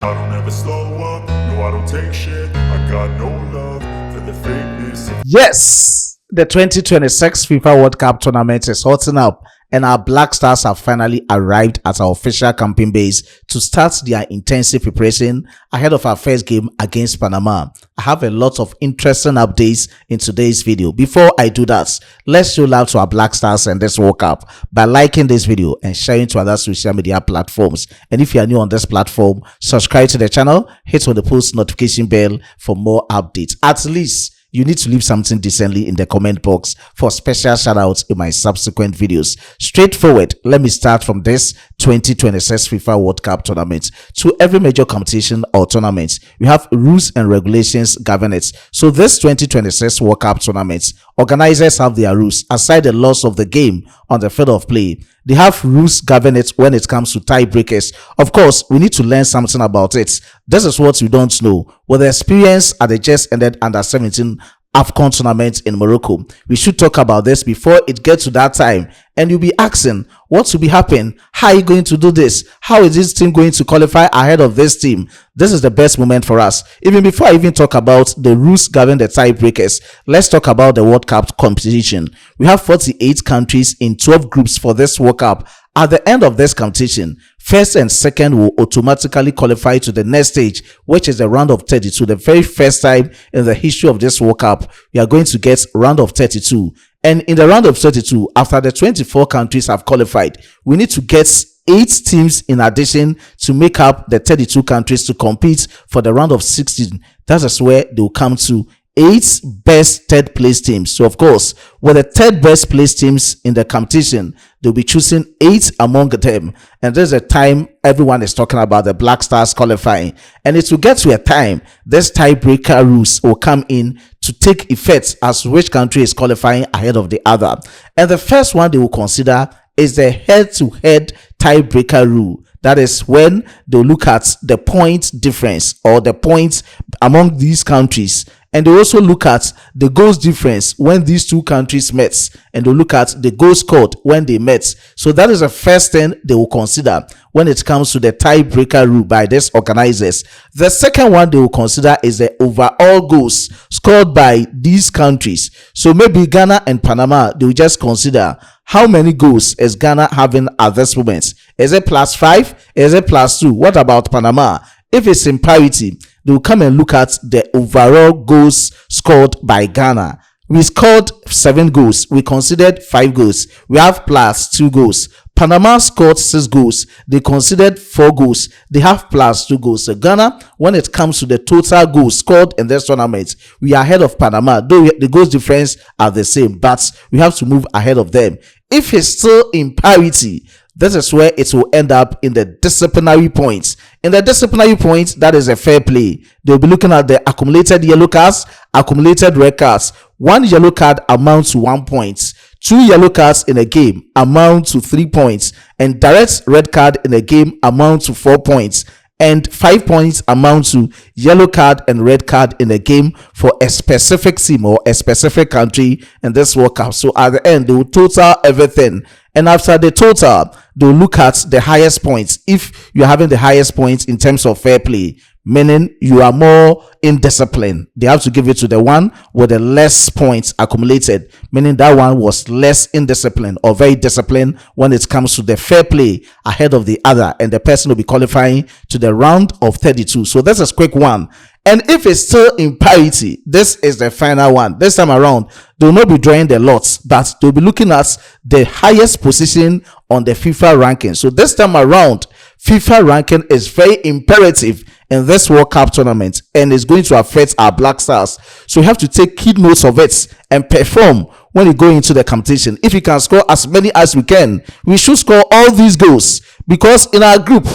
I don't ever slow up, no I don't take shit. I got no love for the fakeness. Yes, the 2026 FIFA World Cup tournament is hotting up, and our Black Stars have finally arrived at our official camping base to start their intensive preparation ahead of our first game against Panama. I have a lot of interesting updates in today's video. Before I do that, let's show love to our Black Stars and this World Cup by liking this video and sharing to other social media platforms. And if you are new on this platform, subscribe to the channel, hit on the post notification bell for more updates. At least you need to leave something decently in the comment box for special shoutouts in my subsequent videos. Straightforward, let me start from this 2026 FIFA World Cup tournament. To every major competition or tournament, we have rules and regulations govern it. So this 2026 World Cup tournament, organizers have their rules. Aside the loss of the game on the field of play, they have rules govern it when it comes to tiebreakers. Of course, we need to learn something about it. This is what you don't know. With the experience at the just ended under 17 AFCON tournament in Morocco, we should talk about this before it gets to that time. And you'll be asking, what will be happening? How are you going to do this? How is this team going to qualify ahead of this team? This is the best moment for us. Even before I even talk about the rules governing the tiebreakers, let's talk about the World Cup competition. We have 48 countries in 12 groups for this World Cup. At the end of this competition, first and second will automatically qualify to the next stage, which is the round of 32. The very first time in the history of this World Cup, we are going to get round of 32. And in the round of 32, after the 24 countries have qualified, we need to get 8 teams in addition to make up the 32 countries to compete for the round of 16. That is where they will come to 8 best third place teams. So of course, with the third best place teams in the competition, they'll be choosing 8 among them. And there's a time everyone is talking about the Black Stars qualifying. And it will get to a time this tiebreaker rules will come in to take effect as which country is qualifying ahead of the other. And the first one they will consider is the head-to-head tiebreaker rule. That is when they look at the point difference or the points among these countries. And they also look at the goals difference when these two countries met. And they look at the goals scored when they met. So that is the first thing they will consider when it comes to the tiebreaker rule by these organizers. The second one they will consider is the overall goals scored by these countries. So maybe Ghana and Panama, they will just consider how many goals is Ghana having at this moment. Is it +5? Is it +2? What about Panama? If it's in parity, they will come and look at the overall goals scored by Ghana. We scored 7 goals. We considered 5 goals. We have +2 goals. Panama scored 6 goals. They considered 4 goals. They have +2 goals. So Ghana, when it comes to the total goals scored in this tournament, we are ahead of Panama. Though the goals difference are the same, but we have to move ahead of them. If it's still in parity, this is where it will end up in the disciplinary points. In the disciplinary points, that is a fair play. They'll be looking at the accumulated yellow cards, accumulated red cards. 1 yellow card amounts to 1 point. 2 yellow cards in a game amount to 3 points. And direct red card in a game amount to 4 points. And 5 points amount to yellow card and red card in a game for a specific team or a specific country in this World Cup. So at the end, they will total everything. And after the total, they'll look at the highest points. If you're having the highest points in terms of fair play, meaning you are more indisciplined, they have to give it to the one with the less points accumulated, meaning that one was less indisciplined or very disciplined when it comes to the fair play ahead of the other, and the person will be qualifying to the round of 32. So that's a quick one. And if it's still in parity, this is the final one. This time around, they will not be drawing the lots, but they'll be looking at the highest position on the FIFA ranking. So this time around, FIFA ranking is very imperative in this World Cup tournament, and is going to affect our Black Stars. So you have to take key notes of it and perform when you go into the competition. If you can score as many as we can, we should score all these goals, because in our group,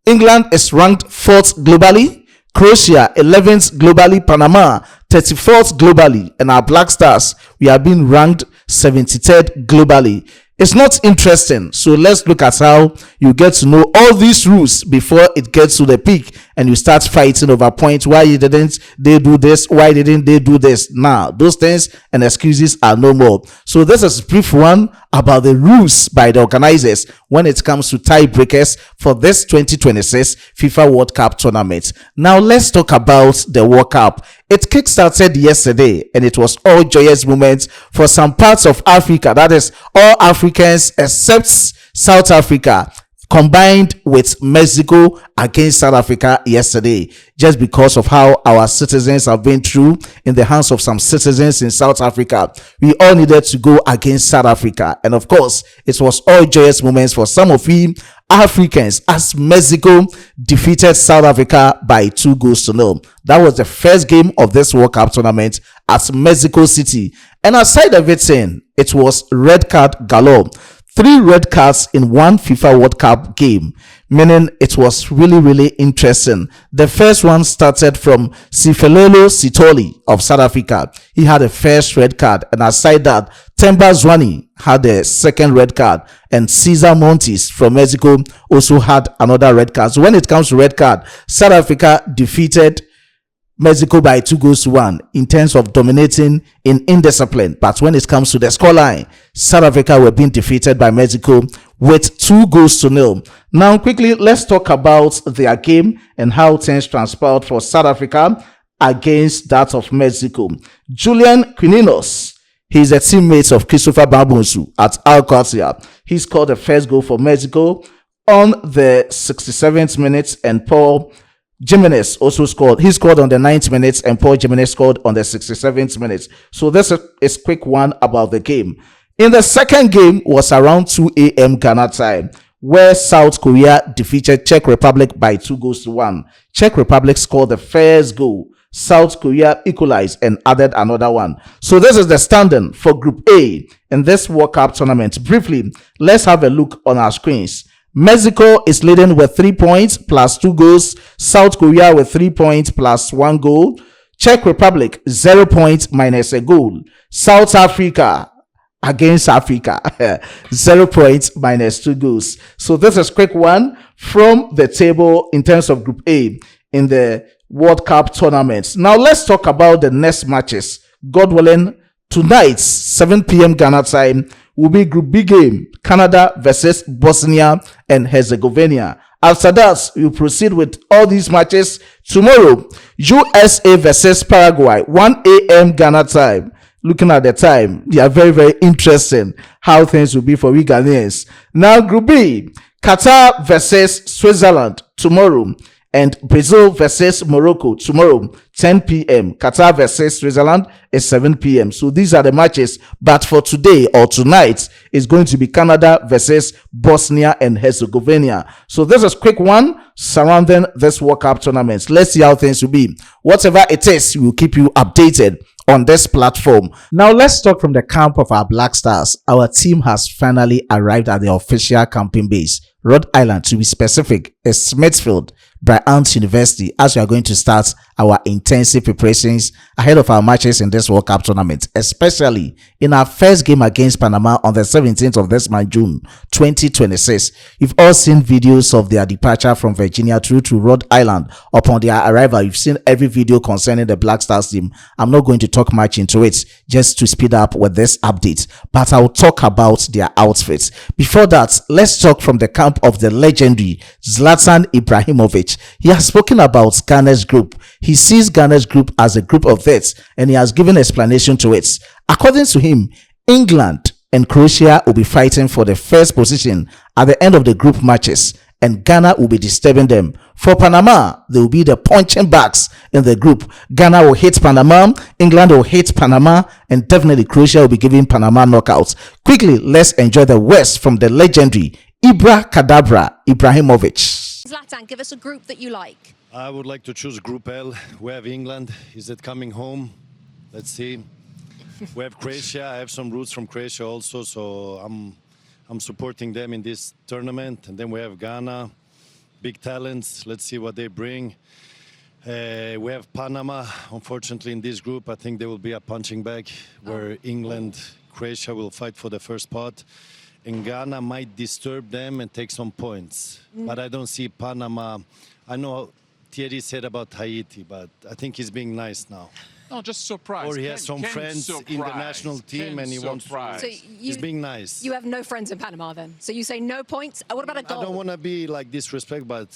England is ranked 4th globally, Croatia 11th globally, Panama 34th globally, and our Black Stars, we have been ranked 73rd globally. It's not interesting. So let's look at how you get to know all these rules before it gets to the peak and you start fighting over points. Why didn't they do this? Why didn't they do this? Now, those things and excuses are no more. So this is a brief one about the rules by the organizers when it comes to tiebreakers for this 2026 FIFA World Cup tournament. Now, let's talk about the World Cup. It kickstarted yesterday and it was all joyous moments for some parts of Africa. That is all Africans except South Africa, combined with Mexico against South Africa yesterday, just because of how our citizens have been through in the hands of some citizens in South Africa. We all needed to go against South Africa. And of course, it was all joyous moments for some of you Africans as Mexico defeated South Africa by 2-0. That was the first game of this World Cup tournament at Mexico City. And aside everything, it was red card galore. 3 red cards in one FIFA World Cup game, meaning it was really interesting. The first one started from Sifelelo Sitoli of South Africa. He had a first red card, and aside that, Temba Zwane had a second red card, and Cesar Montes from Mexico also had another red card. So when it comes to red card, South Africa defeated Mexico by 2-1 in terms of dominating in indiscipline. But when it comes to the scoreline, South Africa were being defeated by Mexico with 2-0. Now, quickly, let's talk about their game and how things transpired for South Africa against that of Mexico. Julian Quinones, he's a teammate of Christopher Bambunsu at Alcatia. He scored the first goal for Mexico on the 67th minute, and Paul Jimenez also scored. He scored on the 9th minute, and Paul Jimenez scored on the 67th minute. So this is quick one about the game. In the second game was around 2 a.m. Ghana time, where South Korea defeated Czech Republic by 2-1. Czech Republic scored the first goal. South Korea equalized and added another one. So this is the standing for Group A in this World Cup tournament. Briefly, let's have a look on our screens. Mexico is leading with 3 points plus 2 goals. South Korea with 3 points plus 1 goal. Czech Republic 0 points minus a goal. South Africa against Africa 0 points minus 2 goals. So this is quick one from the table in terms of Group A in the World Cup tournaments. Now let's talk about the next matches. God willing, tonight 7 p.m. Ghana time will be Group B game, Canada versus Bosnia and Herzegovina. After that, we'll proceed with all these matches tomorrow. USA versus Paraguay, 1 a.m. Ghana time. Looking at the time, they are very interesting how things will be for we Ghanaians. Now, Group B, Qatar versus Switzerland tomorrow, and Brazil versus Morocco tomorrow, 10 p.m. Qatar versus Switzerland is 7 p.m. So these are the matches. But for today or tonight, it's going to be Canada versus Bosnia and Herzegovina. So this is quick one surrounding this World Cup tournament. Let's see how things will be. Whatever it is, we will keep you updated on this platform. Now let's talk from the camp of our Black Stars. Our team has finally arrived at the official camping base, Rhode Island to be specific, is Smithfield, Bryant University, as we are going to start our intensive preparations ahead of our matches in this World Cup tournament, especially in our first game against Panama on the 17th of this month, June 2026. You've all seen videos of their departure from Virginia through to Rhode Island. Upon their arrival, you've seen every video concerning the Black Stars team. I'm not going to talk much into it just to speed up with this update, but I'll talk about their outfits. Before that, let's talk from the camp of the legendary Zlatan Ibrahimović. He has spoken about Ghana's group. He sees Ghana's group as a group of vets, and he has given explanation to it. According to him, England and Croatia will be fighting for the first position at the end of the group matches, and Ghana will be disturbing them. For Panama, they will be the punching bags in the group. Ghana will hit Panama, England will hit Panama, and definitely Croatia will be giving Panama knockouts. Quickly, let's enjoy the West from the legendary Ibrahimović. Zlatan, give us a group that you like. I would like to choose Group L. We have England. Is it coming home? Let's see. We have Croatia. I have some roots from Croatia also, so I'm supporting them in this tournament. And then we have Ghana, big talents. Let's see what they bring. We have Panama. Unfortunately, in this group, I think there will be a punching bag where England, Croatia will fight for the first spot. And Ghana might disturb them and take some points. But I don't see Panama. I know Thierry said about Haiti, but I think he's being nice now. No, just surprised. Or he has some friends in the national team and he wants to. So He's being nice. You have no friends in Panama then. So you say no points. What about a goal? I don't want to be like disrespect, but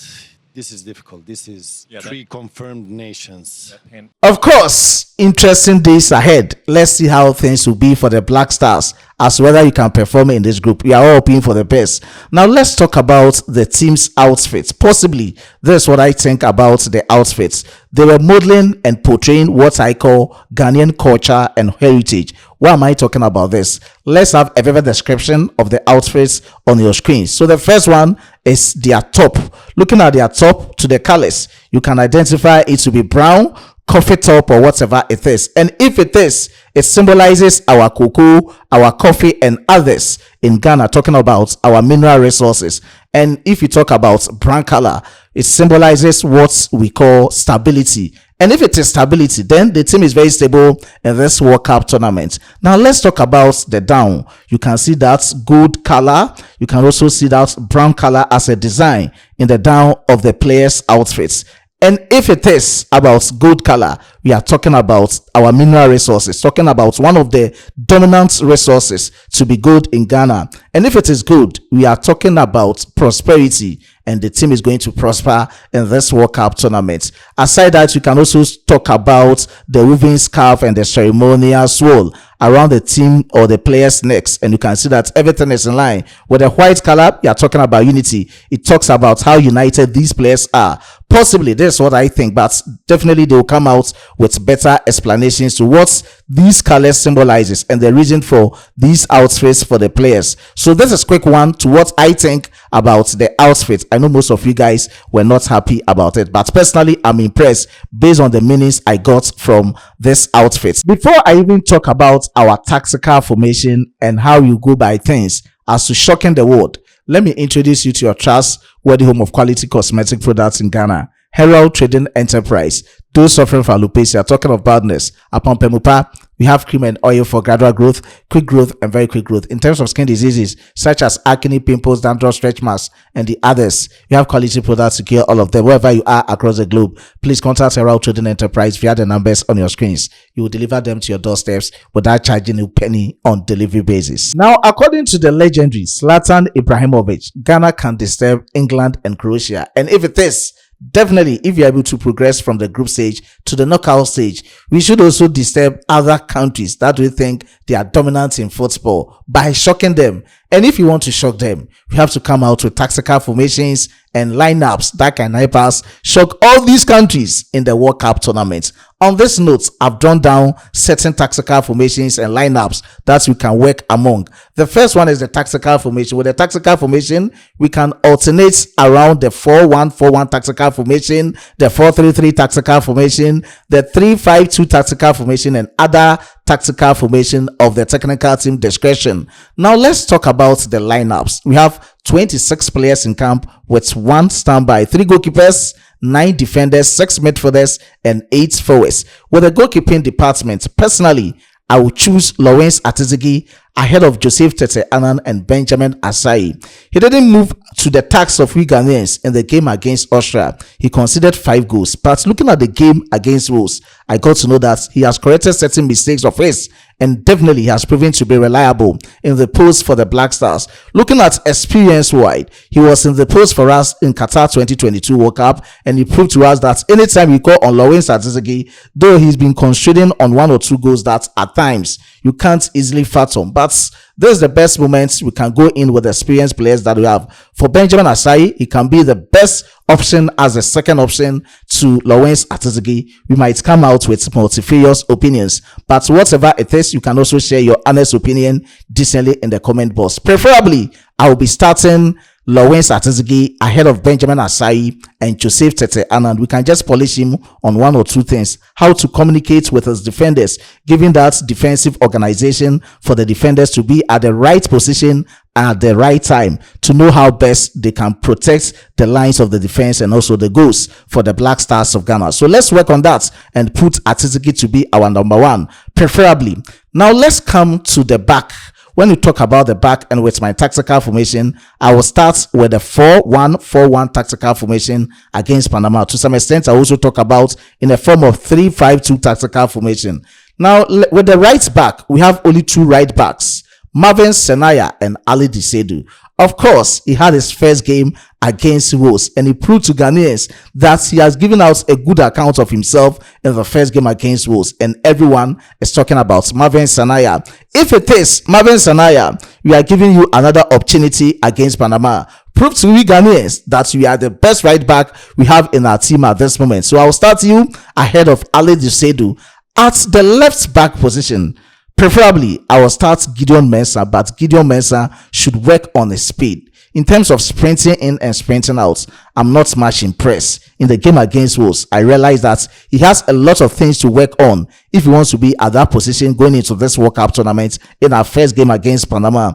this is difficult. This is three confirmed nations. Of course, interesting days ahead. Let's see how things will be for the Black Stars, as whether you can perform in this group. We are all hoping for the best. Now let's talk about the team's outfits. Possibly, this is what I think about the outfits. They were modeling and portraying what I call Ghanaian culture and heritage. Why am I talking about this? Let's have a vivid description of the outfits on your screen. So the first one is their top. Looking at their top to the colors, you can identify it to be brown, coffee top, or whatever it is. And if it is, it symbolizes our cocoa, our coffee, and others in Ghana, talking about our mineral resources. And if you talk about brown color, it symbolizes what we call stability. And if it is stability, then the team is very stable in this World Cup tournament. Now let's talk about the down. You can see that gold color. You can also see that brown color as a design in the down of the players' outfits. And if it is about gold color, we are talking about our mineral resources, talking about one of the dominant resources to be gold in Ghana. And if it is gold, we are talking about prosperity, and the team is going to prosper in this World Cup tournament. Aside that, you can also talk about the woven scarf and the ceremonial swirl around the team or the players' necks, and you can see that everything is in line. With the white color, you are talking about unity. It talks about how united these players are. Possibly, this is what I think, but definitely they will come out with better explanations to what these colors symbolizes and the reason for these outfits for the players. So this is quick one to what I think about the outfit. I know most of you guys were not happy about it, but personally I'm impressed based on the meanings I got from this outfit. Before I even talk about our tactical formation and how you go by things as to shocking the world, let me introduce you to your trustworthy home of quality cosmetic products in Ghana, Herald Trading Enterprise. Those suffering from alopecia, talking of baldness, upon Pemupa, we have cream and oil for gradual growth, quick growth, and very quick growth. In terms of skin diseases such as acne, pimples, dandruff, stretch marks, and the others, we have quality products to cure all of them. Wherever you are across the globe, please contact Herald Trading Enterprise via the numbers on your screens. You will deliver them to your doorsteps without charging you a penny on delivery basis. Now, according to the legendary Zlatan Ibrahimović, Ghana can disturb England and Croatia. And if it is, definitely, if you're able to progress from the group stage to the knockout stage, we should also disturb other countries that we think they are dominant in football by shocking them. And if you want to shock them, we have to come out with tactical formations and lineups that can help us shock all these countries in the World Cup tournament. On this note, I've drawn down certain tactical formations and lineups that we can work among. The first one is the tactical formation. With the tactical formation, we can alternate around the 4-1-4-1 tactical formation, the 4-3-3 tactical formation, the 3-5-2 tactical formation, and other tactical formation of the technical team discretion. Now let's talk about the lineups. We have 26 players in camp with 1 standby, 3 goalkeepers, 9 defenders, 6 midfielders, and 8 forwards. With the goalkeeping department, personally, I will choose Lawrence Atizigi ahead of Joseph Tete Annan and Benjamin Asai. He didn't move to the task of we Ghanaians in the game against Austria. He conceded 5 goals. But looking at the game against Wales, I got to know that he has corrected certain mistakes of his, and definitely he has proven to be reliable in the post for the Black Stars. Looking at experience-wide, he was in the post for us in Qatar 2022 World Cup, and he proved to us that anytime you call on Lawrence Atizigi, though he's been concentrating on 1 or 2 goals that at times you can't easily fathom, but this is the best moments we can go in with experienced players that we have. For Benjamin Asai, he can be the best option as a second option to Lawrence Atizigi. We might come out with multifarious opinions, but whatever it is, you can also share your honest opinion decently in the comment box. Preferably, I will be starting Lawrence Atizigi ahead of Benjamin Asai and Joseph Tete Annan. We can just polish him on 1 or 2 things: how to communicate with his defenders, giving that defensive organization for the defenders to be at the right position at the right time to know how best they can protect the lines of the defense and also the goals for the Black Stars of Ghana. So let's work on that and put Atiziki to be our number one, preferably. Now let's come to the back. When you talk about the back and with my tactical formation, I will start with the 4-1-4-1 tactical formation against Panama. To some extent, I also talk about in a form of 3-5-2 tactical formation. Now, with the right back, we have only two right backs, Marvin Senaya and Ali Disedu. Of course, he had his first game against Wolves and he proved to Ghanaians that he has given out a good account of himself in the first game against Wolves, and everyone is talking about Marvin Senaya. If it is Marvin Senaya, we are giving you another opportunity against Panama. Prove to we Ghanaians that we are the best right back we have in our team at this moment. So I'll start you ahead of Ali Disedu. At the left back position, preferably, I will start Gideon Mensah, but Gideon Mensah should work on his speed. In terms of sprinting in and sprinting out, I'm not much impressed. In the game against Wolves, I realized that he has a lot of things to work on if he wants to be at that position going into this World Cup tournament in our first game against Panama.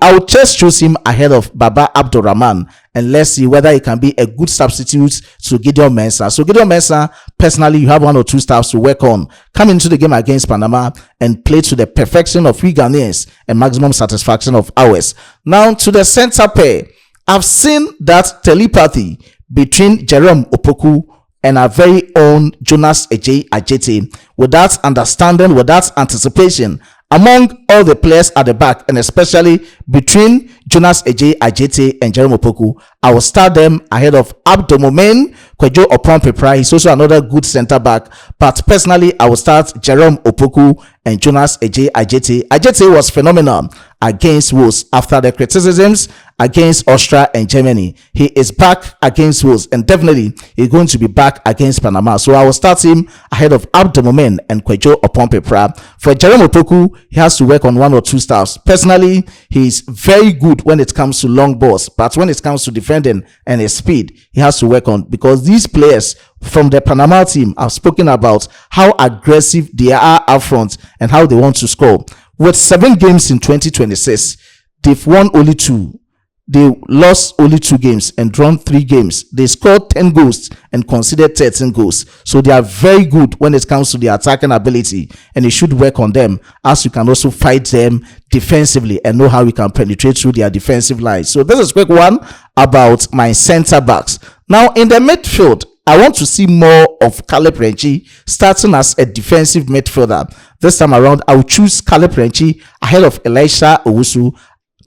I would just choose him ahead of Baba Abdurrahman, and let's see whether he can be a good substitute to Gideon Mensah. So Gideon Mensah, personally, you have one or two stuff to work on. Come into the game against Panama and play to the perfection of we Ghanaians and maximum satisfaction of ours. Now to the center pair. I've seen that telepathy between Jerome Opoku and our very own Jonas Ajete, with that understanding, with that anticipation among all the players at the back, and especially between Jonas Ajete and Jerome Opoku. I will start them ahead of Abdomomen Kwejo Opon-Pepra. He's also another good center back, but personally I will start Jerome Opoku and Jonas Ajete. Ajete was phenomenal against Wolves after the criticisms against Austria and Germany. He is back against Wolves and definitely he's going to be back against Panama. So I will start him ahead of Abdomomen and Kwejo Opon-Pepra. For Jerome Opoku, he has to work on one or two stuffs. Personally, he's very good when it comes to long balls, but when it comes to defending and his speed, he has to work on, because these players from the Panama team have spoken about how aggressive they are up front and how they want to score. With 7 games in 2026, they've won only 2. They lost only 2 games and drawn 3 games. They scored 10 goals and conceded 13 goals. So they are very good when it comes to their attacking ability, and you should work on them, as you can also fight them defensively and know how you can penetrate through their defensive lines. So this is quick one about my center backs. Now in the midfield, I want to see more of Caleb Renchi starting as a defensive midfielder. This time around, I will choose Caleb Renchi ahead of Elisha Owusu.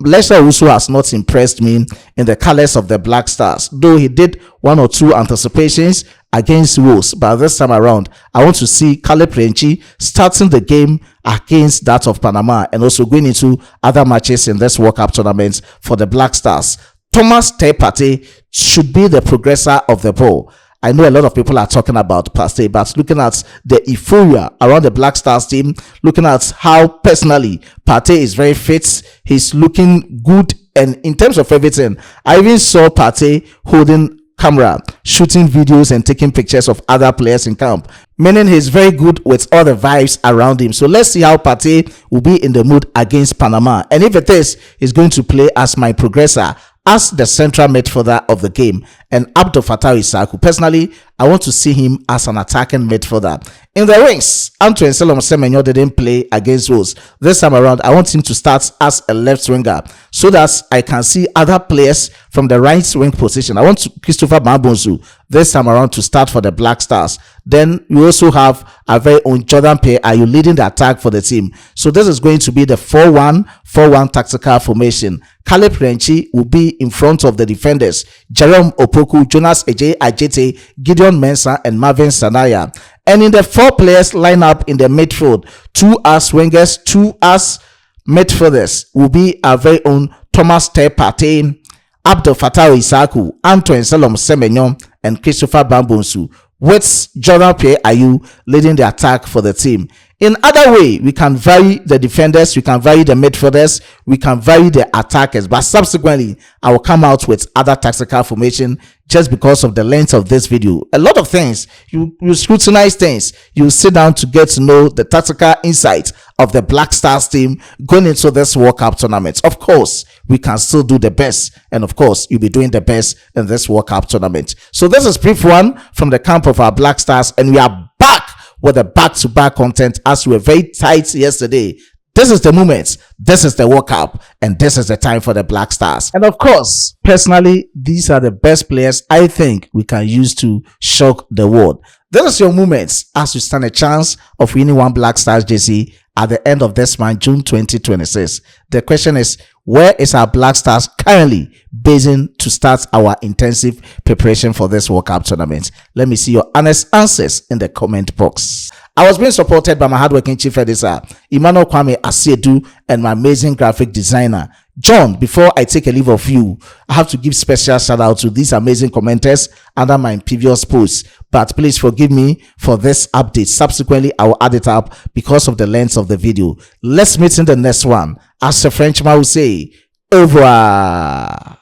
Elisha Owusu has not impressed me in the colors of the Black Stars, though he did 1 or 2 anticipations against Wolves. But this time around, I want to see Caleb Renchi starting the game against that of Panama and also going into other matches in this World Cup tournament for the Black Stars. Thomas Partey should be the progressor of the ball. I know a lot of people are talking about Partey, but looking at the euphoria around the Black Stars team, looking at how personally Partey is very fit, he's looking good, and in terms of everything, I even saw Partey holding camera, shooting videos and taking pictures of other players in camp, meaning he's very good with all the vibes around him. So let's see how Partey will be in the mood against Panama, and if it is, he's going to play as my progressor, as the central midfielder of the game. And Abdul Fattah Isaku, personally, I want to see him as an attacking midfielder. In the wings, Antoine Semenyo didn't play against Wolves. This time around, I want him to start as a left winger so that I can see other players from the right wing position. I want Christopher Mabonzu this time around to start for the Black Stars. Then we also have our very own Jordan Pay. Are you leading the attack for the team? So this is going to be the 4-1-4-1 tactical formation. Caleb Renchi will be in front of the defenders. Jerome Opoku, Jonas Ajete, Gideon Mensah, and Marvin Senaya. And in the 4 players lineup in the midfield, 2 as wingers, 2 as midfielders, will be our very own Thomas Partey, Abdul Fattah Isaku, Antoine Semenyo, and Christopher Mabonzu, with Jordan Ayew leading the attack for the team. In other way, we can vary the defenders, we can vary the midfielders, we can vary the attackers, but subsequently I will come out with other tactical formation just because of the length of this video. A lot of things, you scrutinize things, you sit down to get to know the tactical insight of the Black Stars team going into this World Cup tournament. Of course, we can still do the best, and of course, you'll be doing the best in this World Cup tournament. So this is brief one from the camp of our Black Stars, and we are back with the back-to-back content as we were very tight yesterday. This is the moment, this is the World Cup, and this is the time for the Black Stars. And of course, personally, these are the best players I think we can use to shock the world. This is your moment as you stand a chance of winning one Black Stars jersey at the end of this month, June 2026. The question is, where is our Black Stars currently basing to start our intensive preparation for this World Cup tournament? Let me see your honest answers in the comment box. I was being supported by my hardworking chief editor, Emmanuel Kwame Asiedu, and my amazing graphic designer, John. Before I take a leave of you, I have to give special shout out to these amazing commenters under my previous posts. But please forgive me for this update. Subsequently, I will add it up because of the length of the video. Let's meet in the next one. As the Frenchman will say, au revoir.